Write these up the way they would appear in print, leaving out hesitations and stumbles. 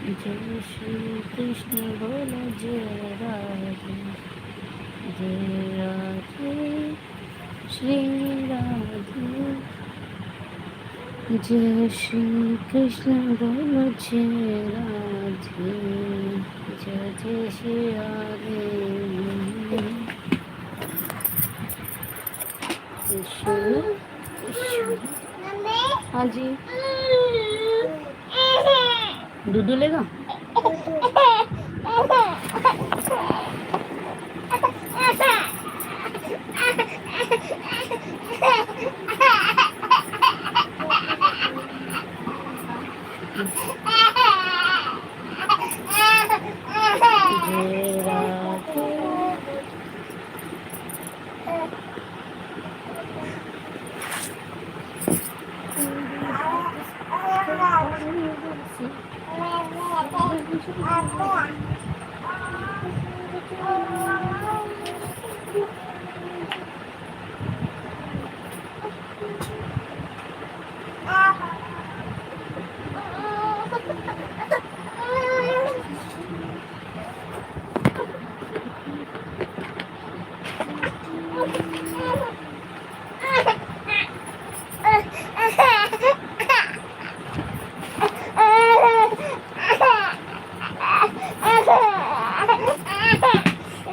जय श्री कृष्ण बोलो जय राधे, जय राधे श्री राधे। जय श्री कृष्ण बोलो जय राधे, जय जय श्री राधे। कृष्ण कृष्ण। हाँ जी, दूध लेगा। जय राधे।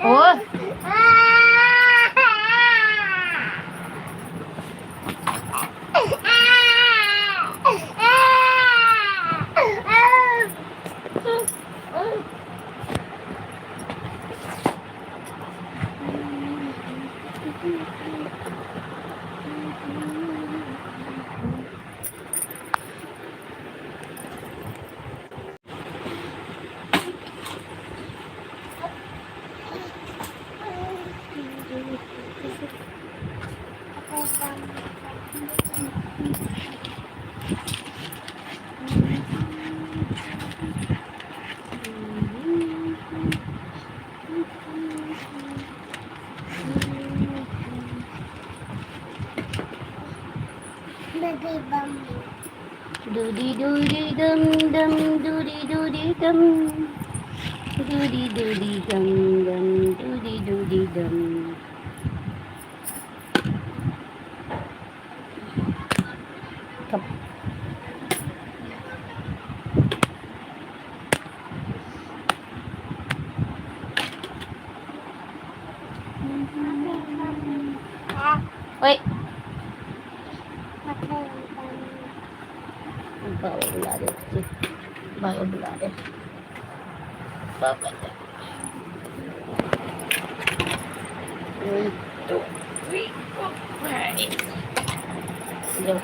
ओ doody doody dum dum doody doody dum doody doody dum dum doody doody dum. Come. Oi. Bawa buला दे, बाबा बुला दे, बाबा। 1 2 3 4 5 लो।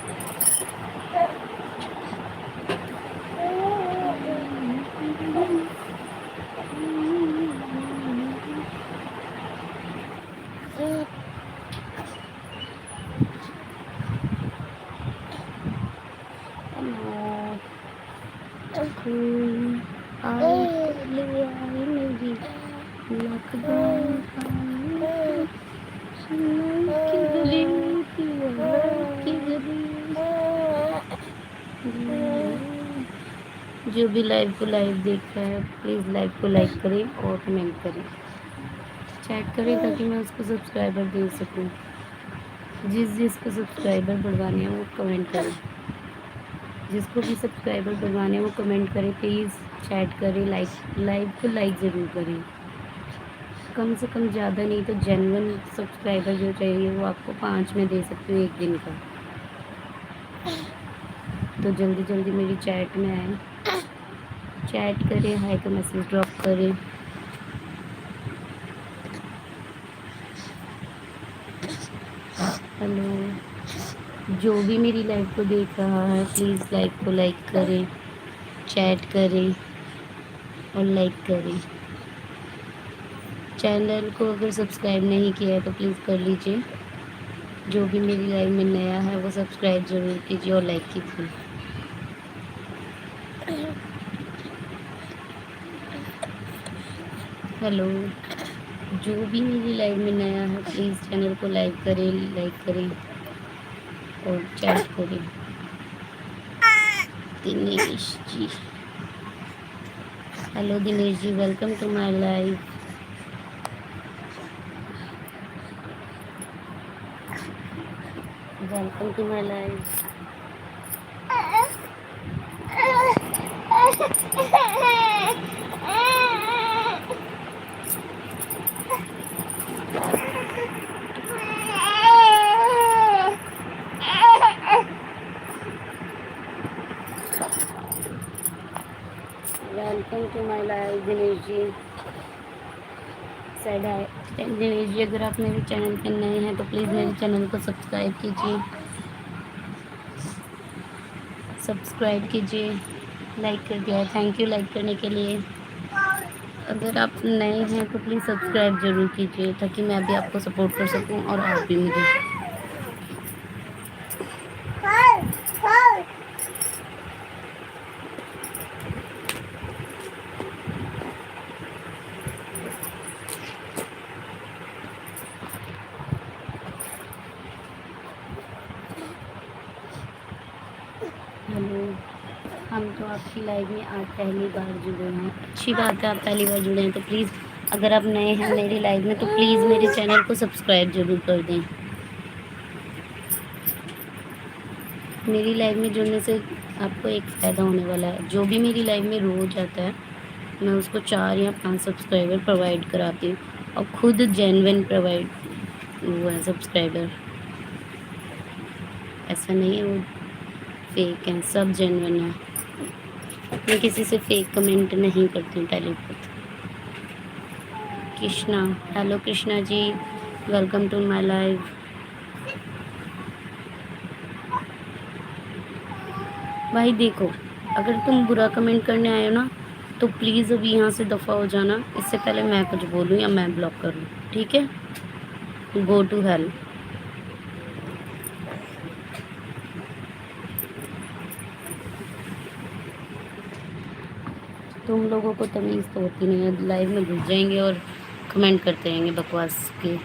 जो भी लाइव को लाइव देख रहा है प्लीज़ लाइव को लाइक करें और कमेंट करें, चैट करें ताकि मैं उसको सब्सक्राइबर दे सकूं। जिसको सब्सक्राइबर बढ़वाने हैं वो कमेंट करें, जिसको भी सब्सक्राइबर बढ़वाने हैं वो कमेंट करें प्लीज़, चैट करें, लाइव को लाइक ज़रूर करें। कम से कम ज़्यादा नहीं तो जेन्युइन सब्सक्राइबर जो चाहिए वो आपको 5 में दे सकती हूँ 1 दिन का। तो जल्दी जल्दी मेरी चैट में आए, चैट करें, हाय का मैसेज ड्रॉप करें। हेलो, जो भी मेरी लाइव को देख रहा है प्लीज़ लाइव को लाइक करें, चैट करें और लाइक करें। चैनल को अगर सब्सक्राइब नहीं किया है तो प्लीज़ कर लीजिए। जो भी मेरी लाइव में नया है वो सब्सक्राइब ज़रूर कीजिए और लाइक कीजिए। हेलो, जो भी मेरी लाइव में नया है प्लीज़ चैनल को लाइक करें और चैट करें। Dinesh ji, hello Dinesh ji, welcome to my live. Welcome to my live. Welcome to my live Dinesh ji. Side आए दिनेश जी, अगर आप मेरे चैनल पे नए हैं तो प्लीज़ मेरे चैनल को सब्सक्राइब कीजिए, सब्सक्राइब कीजिए, लाइक कर दिया है, थैंक यू लाइक करने के लिए। अगर आप नए हैं तो प्लीज़ सब्सक्राइब ज़रूर कीजिए ताकि मैं भी आपको सपोर्ट कर सकूं और आप भी मुझे। हेलो, हम तो आपकी लाइव में आज पहली बार जुड़े हैं। अच्छी बात है, आप पहली बार जुड़े हैं तो प्लीज़ अगर आप नए हैं मेरी लाइव में तो प्लीज़ मेरे चैनल को सब्सक्राइब ज़रूर कर दें। मेरी लाइव में जुड़ने से आपको एक फ़ायदा होने वाला है। जो भी मेरी लाइव में रोज़ आता है मैं उसको 4 या 5 सब्सक्राइबर प्रोवाइड कराती हूँ और खुद जेन्युइन प्रोवाइड वो है सब्सक्राइबर। ऐसा नहीं है वो फेक हैं, सब जेन्युइन है। मैं किसी से फेक कमेंट नहीं करती हूँ पहली बात। Krishna, hello Krishna ji, welcome to my live. भाई देखो, अगर तुम बुरा कमेंट करने आए हो ना तो प्लीज़ अभी यहाँ से दफ़ा हो जाना, इससे पहले मैं कुछ बोलूँ या मैं ब्लॉक करूँ, ठीक है? Go to hell. तुम लोगों को तमीज़ तो होती नहीं है, लाइव में घुस जाएंगे और कमेंट करते रहेंगे बकवास के।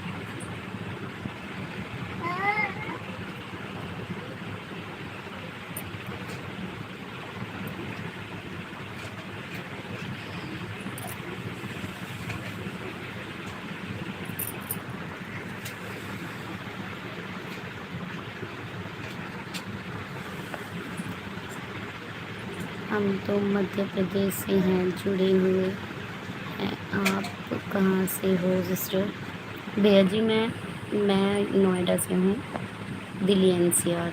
हम तो मध्य प्रदेश से हैं जुड़े हुए हैं। आप कहाँ से हो सिस्टर? भैया जी मैं नोएडा से हूँ, दिल्ली एनसीआर।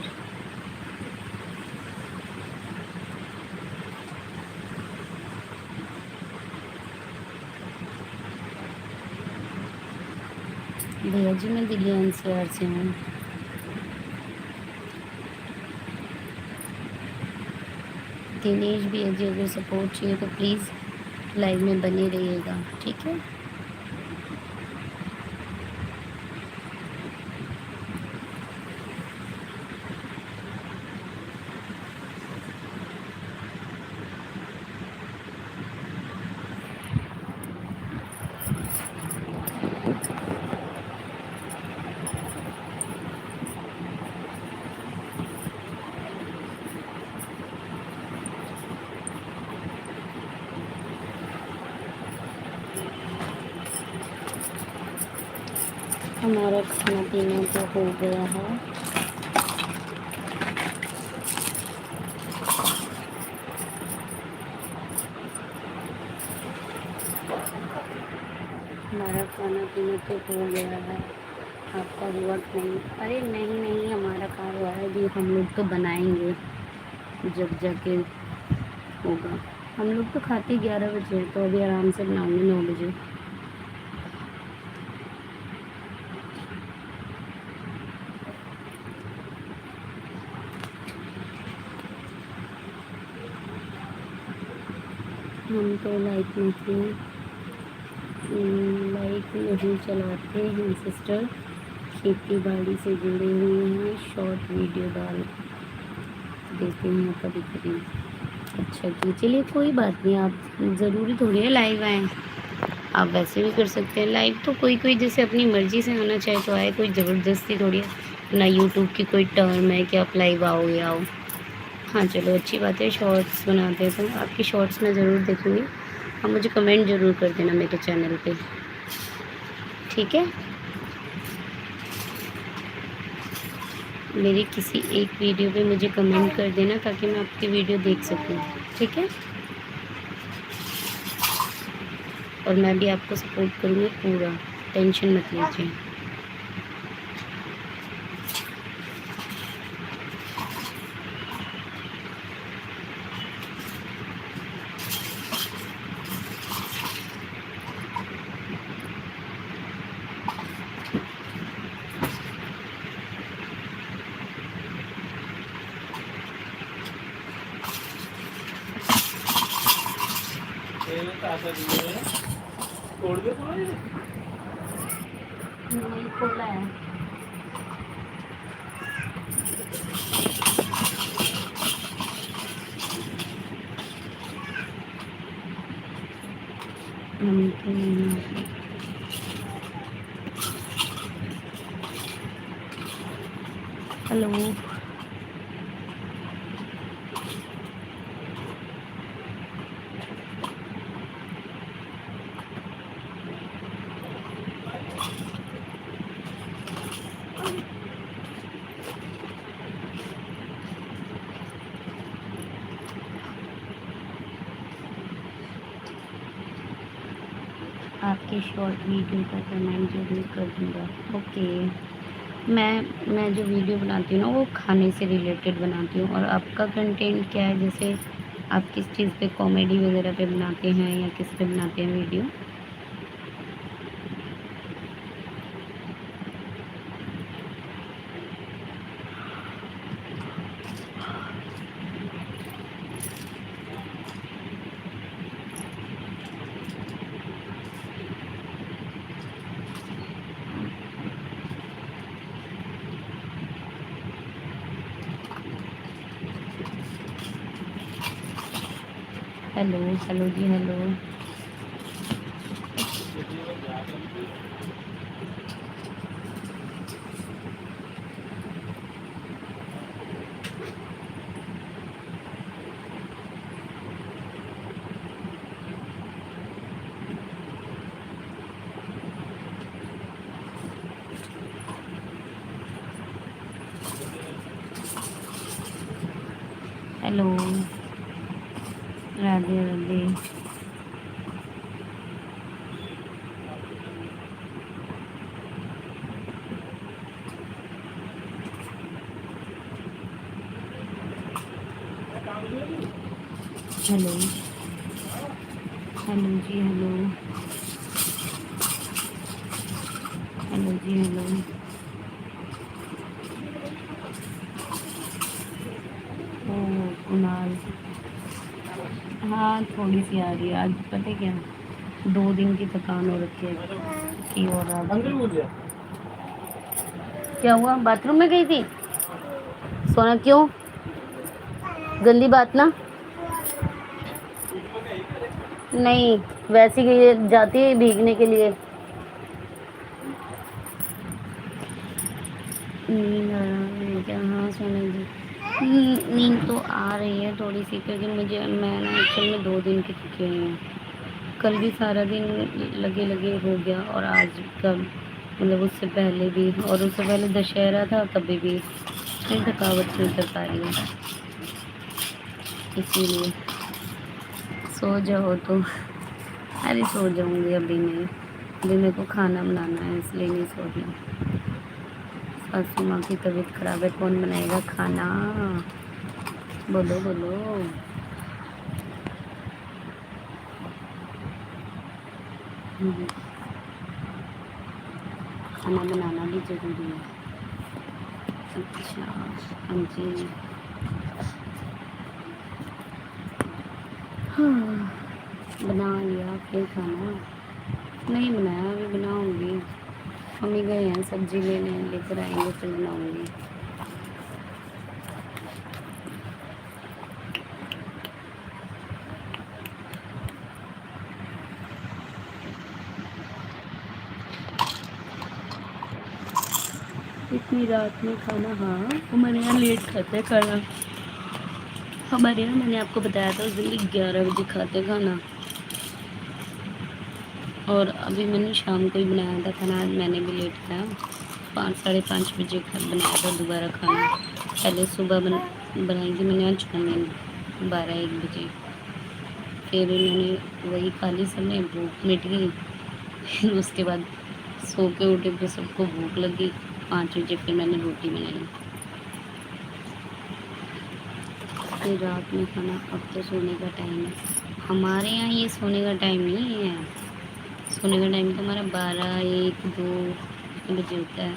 भैया जी मैं दिल्ली एनसीआर से हूँ। दिनेश भैया जी अगर सपोर्ट चाहिए तो प्लीज़ लाइव में बने रहिएगा, ठीक है? हमारा खाना पीना तो हो गया है। हमारा खाना पीना तो हो गया है, आपका हुआ नहीं? अरे नहीं नहीं, हमारा कहाँ हुआ है जी, हम लोग तो बनाएंगे जब जाके होगा। हम लोग तो खाते 11 बजे हैं, तो अभी आराम से बनाऊंगी 9 बजे। हम तो लाइक नहीं चलाते हैं सिस्टर, खेती बाड़ी से जुड़े हुए हैं, शॉर्ट वीडियो डाल देते हैं कभी कभी। अच्छा जी, चलिए कोई बात नहीं, आप ज़रूरी थोड़ी है लाइव आएँ, आप वैसे भी कर सकते हैं लाइव। तो कोई कोई जैसे अपनी मर्ज़ी से आना चाहे तो आए, कोई ज़बरदस्ती थोड़ी है ना। यूट्यूब की कोई टर्म है कि आप लाइव आओ या आओ। हाँ चलो अच्छी बात है, शॉर्ट्स बनाते हैं तो आपकी शॉर्ट्स मैं ज़रूर देखूँगी। आप मुझे कमेंट ज़रूर कर देना मेरे चैनल पे, ठीक है। मेरी किसी एक वीडियो पे मुझे कमेंट कर देना ताकि मैं आपकी वीडियो देख सकूँ, ठीक है। और मैं भी आपको सपोर्ट करूँगी पूरा, टेंशन मत लीजिए। नहीं खोला है। हेलो आपके शॉर्ट वीडियो का कमेंट ज़रूर कर दूँगा, ओके। मैं जो वीडियो बनाती हूँ ना वो खाने से रिलेटेड बनाती हूँ। और आपका कंटेंट क्या है, जैसे आप किस चीज़ पे, कॉमेडी वगैरह पे बनाते हैं या किस पे बनाते हैं वीडियो? हेलो हेलो जी hello. Hello Radhe Radhe. Hello hello जी हेलो। हेलो जी हेलो। ओ कुणाल, हाँ थोड़ी सी आ रही है। आज पता है क्या, 2 दिन की थकान हो रखी है कि। और क्या हुआ, बाथरूम में गई थी सोना? क्यों? गंदी बात ना। नहीं, वैसे ही जाती है भीगने के लिए। नींद आ रहा है क्या? हाँ सोना जी, नींद तो आ रही है थोड़ी सी, क्योंकि मैं ना एक्चुअल में 2 दिन की थकी हुई हूँ। कल भी सारा दिन लगे लगे हो गया, और आज कल मतलब उससे पहले भी, और उससे पहले दशहरा था तभी भी इतनी थकावट नहीं कर पा रही है। इसीलिए सो जाओ तो। अरे सो जाऊंगी अभी नहीं, अभी मेरे को खाना बनाना है इसलिए नहीं सो रही। सासू माँ की तबीयत खराब है, कौन बनाएगा खाना? बोलो बोलो। खाना बनाना भी ज़रूरी है। अच्छा हाँ जी। हाँ बना लिया फिर खाना? नहीं बनाया, अभी बनाऊंगी। मम्मी गए हैं सब्जी लेने, लेकर आएंगे फिर बनाऊंगी। इतनी रात में खाना? हाँ हमारे यहाँ लेट खाते हैं खाना। हमारे यहाँ मैंने आपको बताया था उस दिन भी 11 बजे खाते खाना, और अभी मैंने शाम को ही बनाया था खाना। आज मैंने भी लेट खाया, 5 साढ़े 5 बजे बनाया था दोबारा खाना। पहले सुबह बनाई थी मैंने आज चाउमीन 12 1 बजे, फिर उन्होंने वही खा ली, सबने भूख मिट गई। फिर उसके बाद सो के उठे, फिर सबको भूख लगी, 5 बजे फिर मैंने रोटी बनाई, फिर रात में खाना। अब तो सोने का टाइम है हमारे यहाँ। ये सोने का टाइम नहीं है, सोने का टाइम तो हमारा 12 1 2 बजे होता है।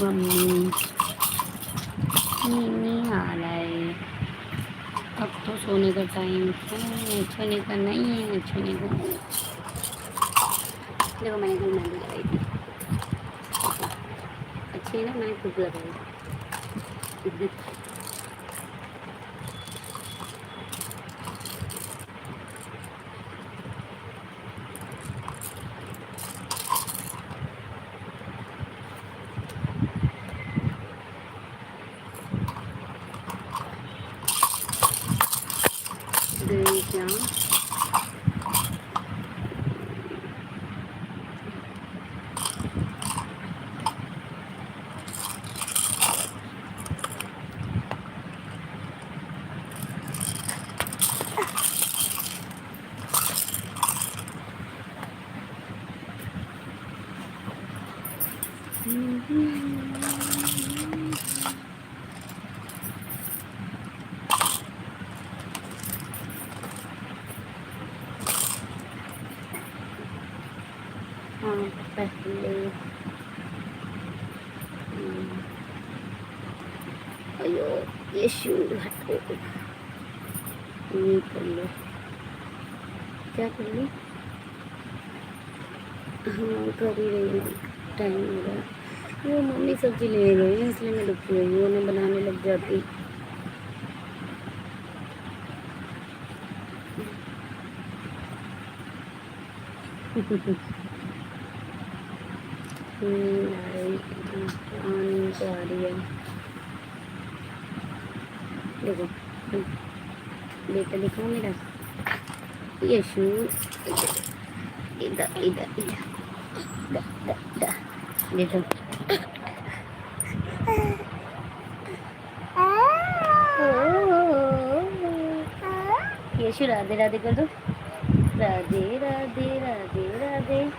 मम्मी नहीं आ रहा है, अब तो सोने का टाइम है, सोने का नहीं है, सोने का। देखो मैंने कल मेहंदी लगाई थी, अच्छी है ना, मैंने खुद लगाई। क्या हाँ पहले अयो ये शू हटो, ये कर लो, क्या कर ली? हाँ कर ही रही हूँ, टाइम हो रहा है। वो मम्मी सब्जी ले गई है इसलिए मैं रुकी हुई हूँ, उन्हें बनाने लग जाती। नींद तो आ रही है। देखो बेटा दिखाओ मेरा ये शू, इधर इधर इधर देखो। ये शू राधे राधे कर दो, राधे राधे राधे राधे।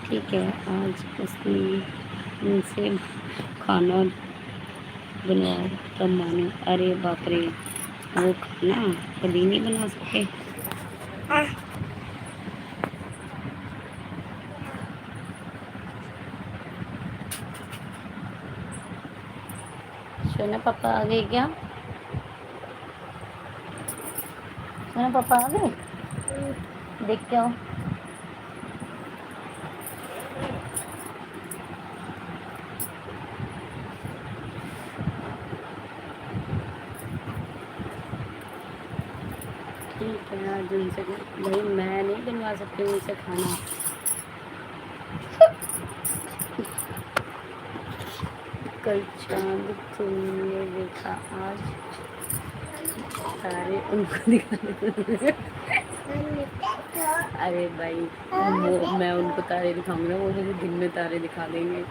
ठीक है, आज उसने उनसे खाना बनवाओ तब मानो। अरे बाप रे, वो खाना कभी नहीं बना सकते। सोना पापा आ गए क्या? सोना पापा आ गए, देख के आओ। ठीक है, आज उनसे भाई मैं नहीं बनवा सकती उनसे खाना। कल चांद तुमने देखा, आज तारे उनको दिखाने। अरे भाई वो मैं उनको तारे दिखाऊंगा, वो मुझे दिन में तारे दिखा देंगे।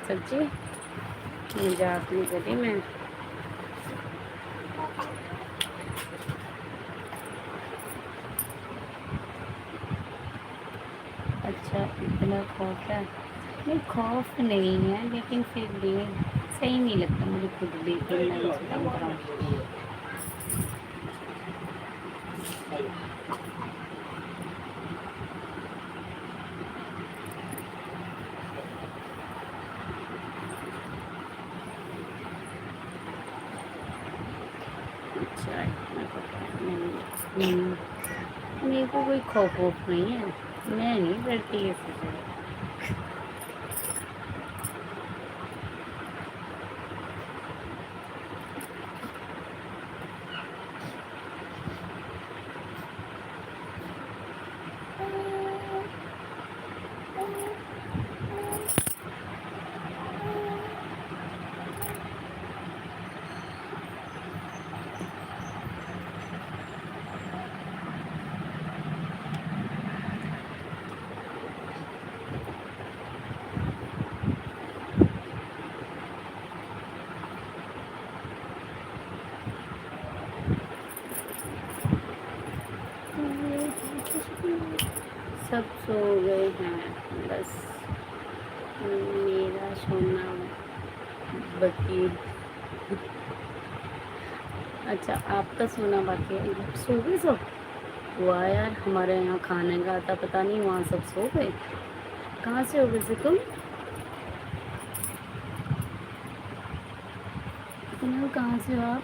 सच्ची मजाक नहीं करी मैं। अच्छा इतना खौफ है? नहीं खौफ नहीं है, लेकिन फिर भी सही नहीं लगता मुझे खुद भी कि मैं उसे काम कराऊँ। अच्छा कोई खौफ वौफ नहीं है, मैं नहीं डरती ऐसे से। सब सो गए हैं, बस मेरा सोना बाकी। अच्छा, आपका सोना बाकी है, सो गए सब? वाह यार, हमारे यहाँ खाने का आता पता नहीं, वहाँ सब सो गए। कहाँ से हो वैसे तुम कहाँ से हो आप?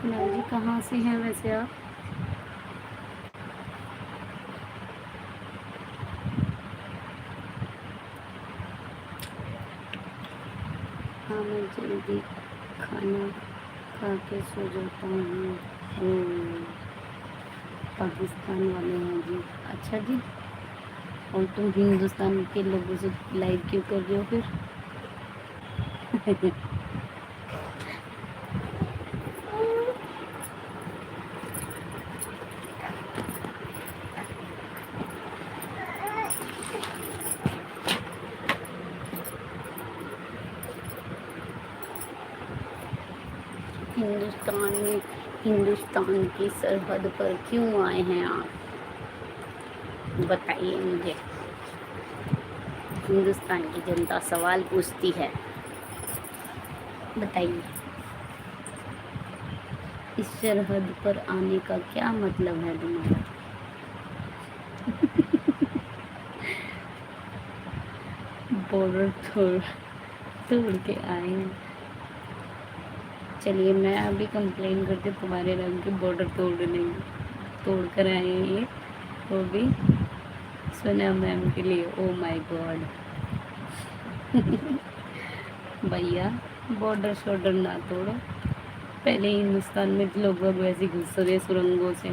कुणाल जी कहाँ से हैं वैसे आप? हाँ, मैं जल्दी खाना खा के सो जाता हूँ। पाकिस्तान वाले हैं जी। अच्छा जी, और तुम हिंदुस्तान के लोगों से लाइव क्यों कर रहे हो फिर? हिंदुस्तान की सरहद पर क्यों आए हैं आप, बताइए मुझे। हिंदुस्तान की जनता सवाल पूछती है, बताइए इस सरहद पर आने का क्या मतलब है तुम्हारा? बॉर्डर तोड़ तोड़ के आए हैं। चलिए, मैं अभी कंप्लेन करती हूँ तुम्हारे रंग के बॉर्डर तोड़ कर आए हैं ये, वो भी सोना मैम के लिए। Oh my God. भैया, बॉर्डर शॉर्डर ना तोड़ो, पहले हिंदुस्तान में लोग वैसे घुस रहे सुरंगों से,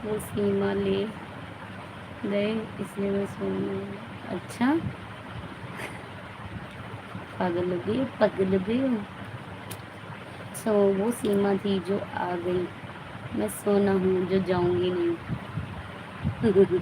वो सीमा ले गए इसलिए मैं सुन। अच्छा, पागल हो गई। सो वो सीमा थी जो आ गई, मैं सोना हूँ जो जाऊंगी नहीं। पागल।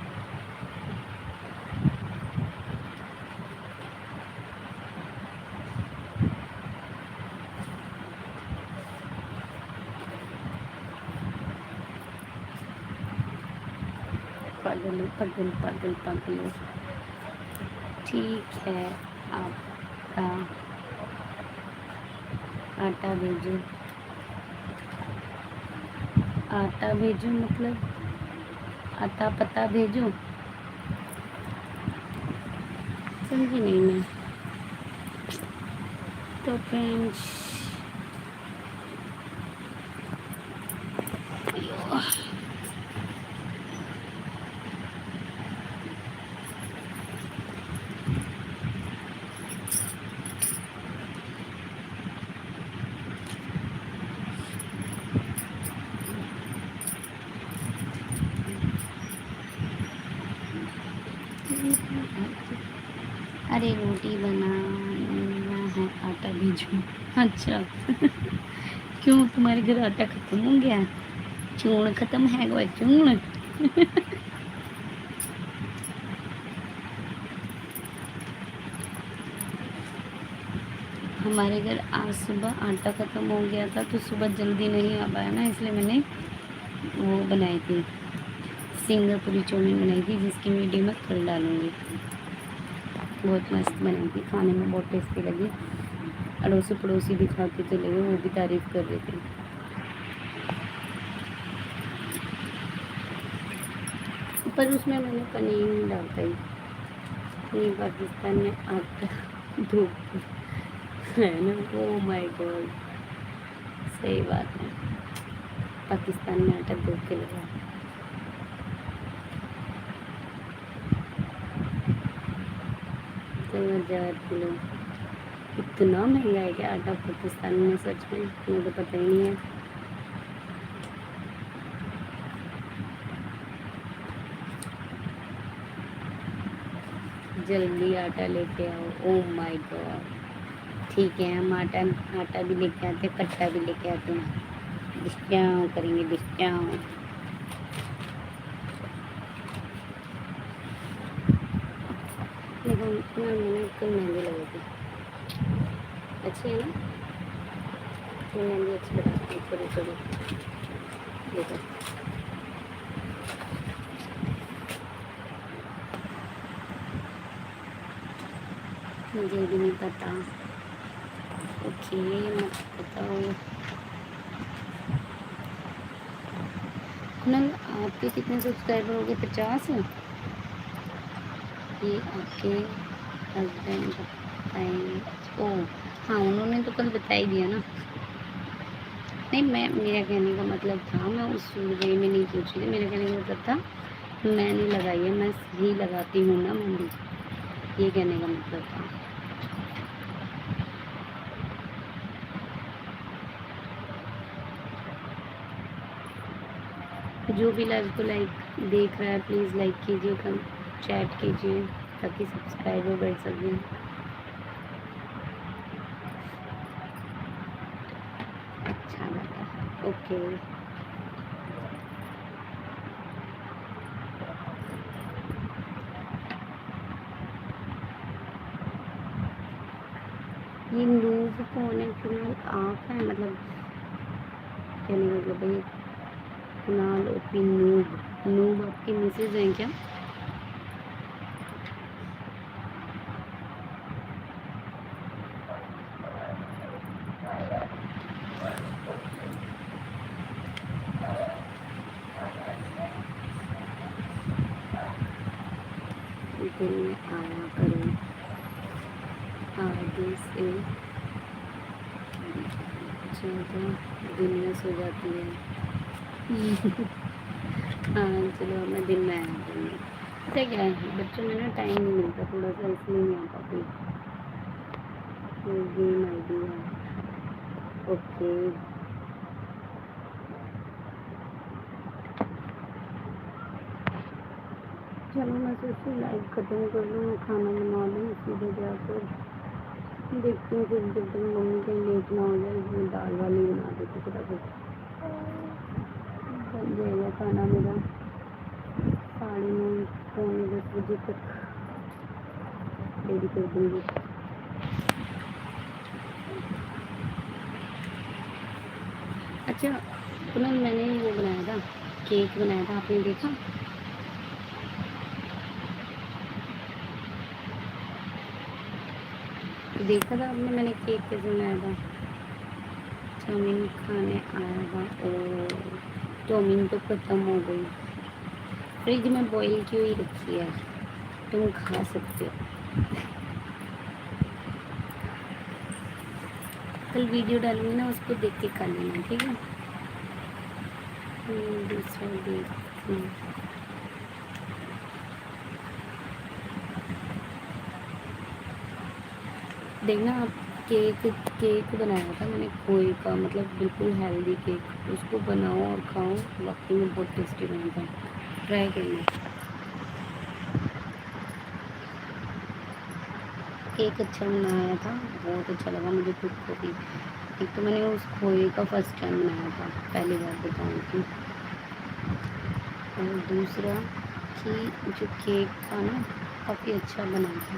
ठीक है, आपका आटा भेजो मतलब आता पता भेजो, समझी नहीं मैं। तो फ्रेंड्स, अरे रोटी बनाना है, आटा भेजो। अच्छा। क्यों, तुम्हारे घर आटा खत्म हो गया? चूर्ण खत्म है वो चूर्ण। हमारे घर आज सुबह आटा ख़त्म हो गया था, तो सुबह जल्दी नहीं आ पाया ना, इसलिए मैंने वो बनाई थी, सिंगापुरी चौमीन बनाई थी, जिसकी वीडियो मैं कल डालूँगी। बहुत मस्त बनाई थी, खाने में बहुत टेस्टी लगी। अड़ोसी पड़ोसी भी खा के चले गए, वो भी तारीफ़ कर रहे थे। पर उसमें मैंने पनीर नहीं डालता ही। ये पाकिस्तान में आटा धूप है ना। ओ माय गॉड, सही बात है। पाकिस्तान में आटा 2 किलो है। तो 1000 किलो, इतना महंगा है क्या आटा पाकिस्तान में? सच में मुझे तो पता ही नहीं है। जल्दी आटा लेके आओ। ओ माय गॉड, ठीक है, हम आटा आटा भी लेके आते हैं, कट्टा भी लेके आते हैं। डिस्काउंट करेंगे, डिस्काउंट। देखो इतना मैंने कल मेहंदी लगाई थी, अच्छी है ना? ये मेहंदी अच्छी लगाती है, थोड़ी थोड़ी। देखो मुझे भी नहीं पता। ओके, मत बताओ। कुनाल, आपके कितने सब्सक्राइबर हो गए? 50 है। ये आपके हस्बैंड बताएंगे? ओ हाँ, उन्होंने तो कल बता ही दिया ना। नहीं, मैं, मेरा कहने का मतलब था, मैं उस वे में नहीं पूछ रही थी। मेरे कहने का मतलब था मैंने लगाई है, मैं ही लगाती हूँ ना मेहंदी, ये कहने का मतलब था। जो भी लाइव को लाइक देख रहा है प्लीज़ लाइक कीजिए, कम चैट कीजिए ताकि सब्सक्राइबर बढ़ सके। अच्छा लगा, ओके। ये नूब कौन है? कुनाल आप है, मतलब कहने का मतलब भाई कुनाल ओपी नूब। नूब आपकी मिसेज हैं क्या? दिन में आया करो, आगे से ज़्यादा दिन में सो जाती है। हाँ चलो, अब मैं दिन में आया करूँगी। पता क्या है, बच्चों में ना टाइम नहीं मिलता थोड़ा सा, इसलिए नहीं आ पाती। गेम आई डी है, ओके। चलो मैं सोचती लाइव ख़त्म कर लूँ, मैं खाना बना लूँ, सीधे जाकर देखती हूँ फिर जब तक मम्मी कहीं लेट ना हो जाए, इसमें दाल वाली बना देती फटाफट, बन जाएगा खाना मेरा 9:30 पौने 10 बजे तक रेडी कर दूँगी। अच्छा पुनः मैंने वो बनाया था, केक बनाया था, आपने देखा? देखा था आपने मैंने केक कैसे बनाया था? चाउमीन खाने आया था। ओ, चाउमीन तो ख़त्म हो गई, फ्रिज में बॉईल की हुई रखी है, तुम खा सकते हो। कल वीडियो डालूंगी ना, उसको देख के खा लेना, ठीक है? दूसरा देखती हूँ। देखना आप, केक केक बनाया था मैंने खोए का, मतलब बिल्कुल हेल्दी केक, उसको बनाओ और खाओ, वाकई में बहुत टेस्टी बना था, ट्राई करना। केक अच्छा बनाया था, बहुत अच्छा लगा मुझे खुद को भी। एक तो मैंने उस खोए का फर्स्ट टाइम बनाया था, पहली बार बताऊँ कि, और दूसरा कि जो केक था ना काफ़ी अच्छा बना था।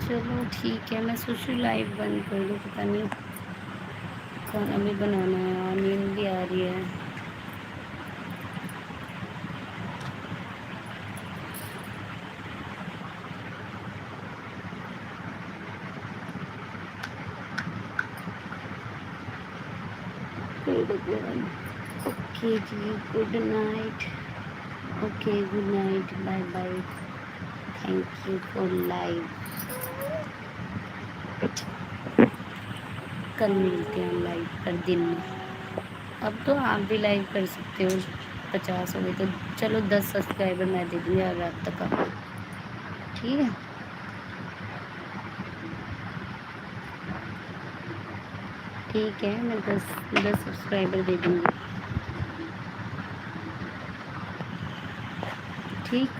चलो ठीक है, मैं सोच रही लाइव बंद कर दूँ, पता नहीं खाना भी बनाना है और नींद भी आ रही है। Okay. Okay ji, good night. Okay, good night, bye bye. Thank you for live. कल मिलते हैं लाइव पर दिन में। अब तो आप भी लाइव कर सकते हो, 50 हो गए तो चलो 10 सब्सक्राइबर मैं दे दूँगी आज रात तक आपको, ठीक है। ठीक है, मैं 10 सब्सक्राइबर दे दूँगी, ठीक।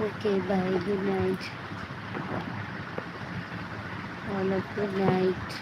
Okay bye, good night, all of good night.